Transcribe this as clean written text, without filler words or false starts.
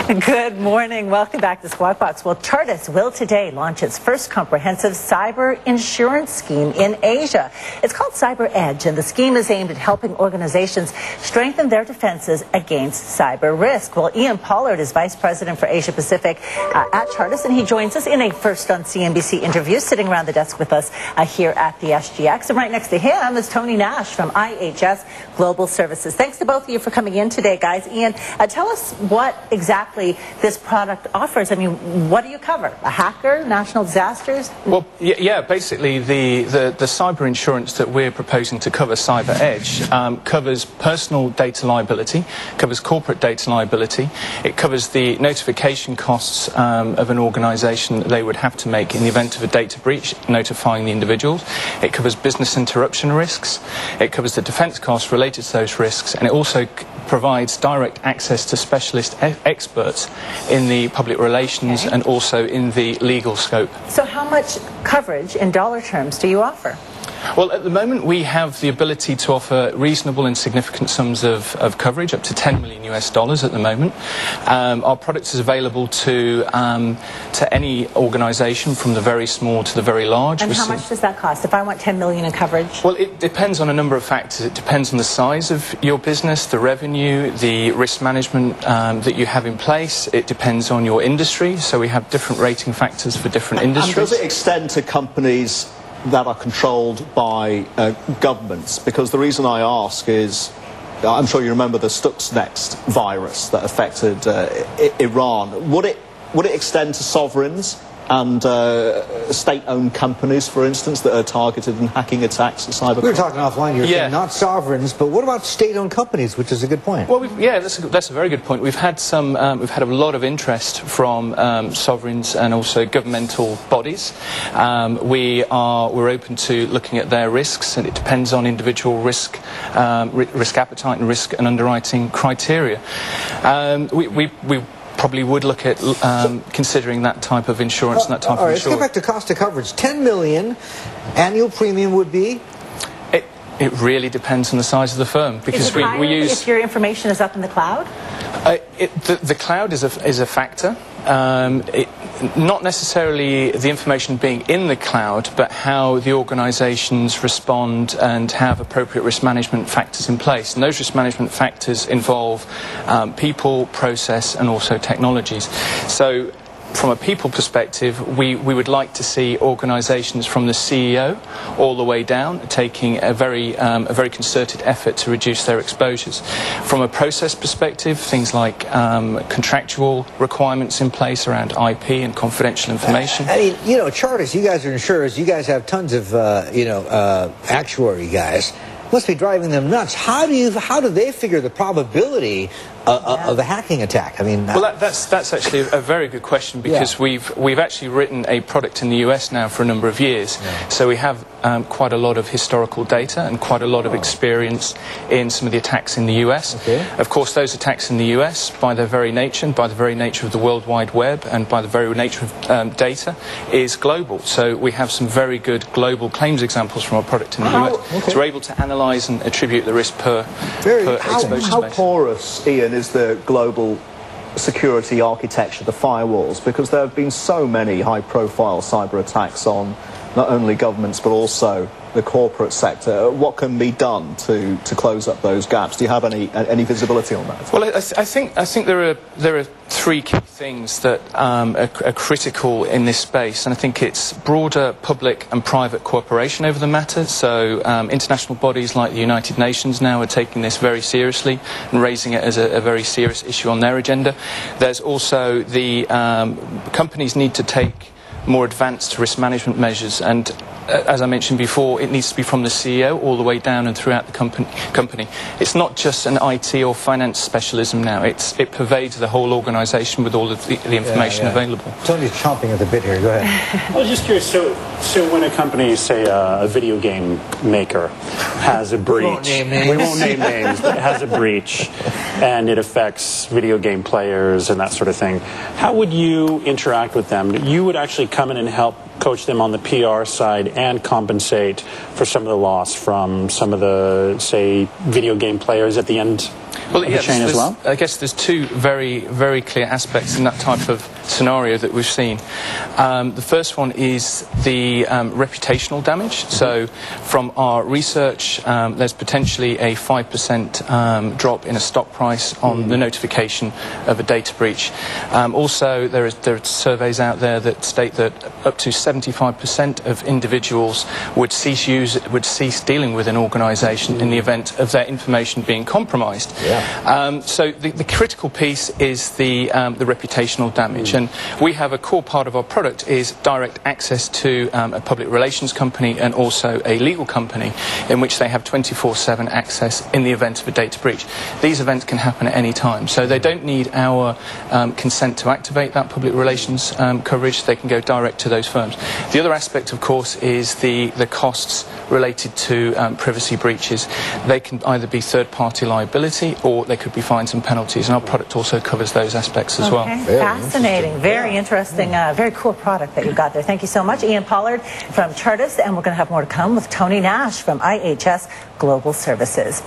Good morning. Welcome back to Squawk Box. Well, Chartis will today launch its first comprehensive cyber insurance scheme in Asia. It's called Cyber Edge, and the scheme is aimed at helping organizations strengthen their defenses against cyber risk. Well, Ian Pollard is Vice President for Asia Pacific at Chartis, and he joins us in a First on CNBC interview, sitting around the desk with us here at the SGX. And right next to him is Tony Nash from IHS Global Services. Thanks to both of you for coming in today, guys. Ian, tell us what exactly this product offers. I mean, what do you cover? A hacker, national disasters? Well, yeah, basically the cyber insurance that we're proposing to cover, Cyber Edge, covers personal data liability, covers corporate data liability. It covers the notification costs of an organization that they would have to make in the event of a data breach, notifying the individuals. It covers business interruption risks. It covers the defense costs related to those risks, and it also provides direct access to specialist experts in the public relations and also in the legal scope. So how much coverage in dollar terms do you offer? Well, at the moment we have the ability to offer reasonable and significant sums of coverage, up to $10 million at the moment. Our product is available to any organisation, from the very small to the very large. And how much does that cost if I want $10 million in coverage? Well, it depends on a number of factors. It depends on the size of your business, the revenue, the risk management that you have in place. It depends on your industry, so we have different rating factors for different industries. And does it extend to companies that are controlled by governments? Because the reason I ask is, I'm sure you remember the Stuxnet virus that affected Iran. Would it extend to sovereigns and state-owned companies, for instance, that are targeted in hacking attacks and cyber? We were talking offline. You're saying not sovereigns, but what about state-owned companies, which is a good point? Well, that's a very good point. We've had we've had a lot of interest from sovereigns and also governmental bodies. We're open to looking at their risks, and it depends on individual risk appetite and risk and underwriting criteria. We probably would look at considering that type of insurance and that type of insurance. Let's get back to cost of coverage. $10 million annual premium would be? It really depends on the size of the firm, because we use. If your information is up in the cloud? The cloud is a factor. Not necessarily the information being in the cloud, but how the organisations respond and have appropriate risk management factors in place. And those risk management factors involve people, process, and also technologies. So, from a people perspective, we would like to see organisations from the CEO all the way down taking a very concerted effort to reduce their exposures. From a process perspective, things like contractual requirements in place around IP and confidential information. I mean, you know, Chartis, you guys are insurers. You guys have tons of actuary guys. Must be driving them nuts. How do they figure the probability of a hacking attack? I mean, well, that's actually a very good question, because we've actually written a product in the US now for a number of years, so we have quite a lot of historical data and quite a lot of experience in some of the attacks in the US. Of course, those attacks in the US, by their very nature, and by the very nature of the World Wide Web, and by the very nature of data, is global. So we have some very good global claims examples from our product in the US. So we're able to analyse and attribute the risk per exposure space. How porous, Ian, is the global security architecture, the firewalls? Because there have been so many high-profile cyber attacks on not only governments but also the corporate sector. What can be done to close up those gaps? Do you have any visibility on that? Well, I think there are three key things that are critical in this space, and I think it's broader public and private cooperation over the matter. So international bodies like the United Nations now are taking this very seriously and raising it as a very serious issue on their agenda. There's also the companies need to take more advanced risk management measures, and as I mentioned before, it needs to be from the CEO all the way down and throughout the company. It's not just an IT or finance specialism now. It pervades the whole organisation with all of the information available. Tony's chomping at the bit here. Go ahead. I was just curious. So when a company, say a video game maker, has a breach, we won't name names, but has a breach, and it affects video game players and that sort of thing, how would you interact with them? You would actually come in and help coach them on the PR side and compensate for some of the loss from some of the, say, video game players at the end of the chain as well? I guess there's two very, very clear aspects in that type of scenario that we've seen. The first one is the reputational damage. So from our research, there's potentially a 5% drop in a stock price on the notification of a data breach. Also, there are surveys out there that state that up to 75% of individuals would cease dealing with an organisation in the event of their information being compromised. Yeah. So the critical piece is the reputational damage. And we have a core part of our product is direct access to a public relations company and also a legal company in which they have 24/7 access in the event of a data breach. These events can happen at any time, so they don't need our consent to activate that public relations coverage. They can go direct to those firms. The other aspect, of course, is the costs related to privacy breaches. They can either be third-party liability or they could be fines and penalties, and our product also covers those aspects as well. Fascinating. Very interesting, very cool product that you've got there. Thank you so much, Ian Pollard from Chartis, and we're going to have more to come with Tony Nash from IHS Global Services.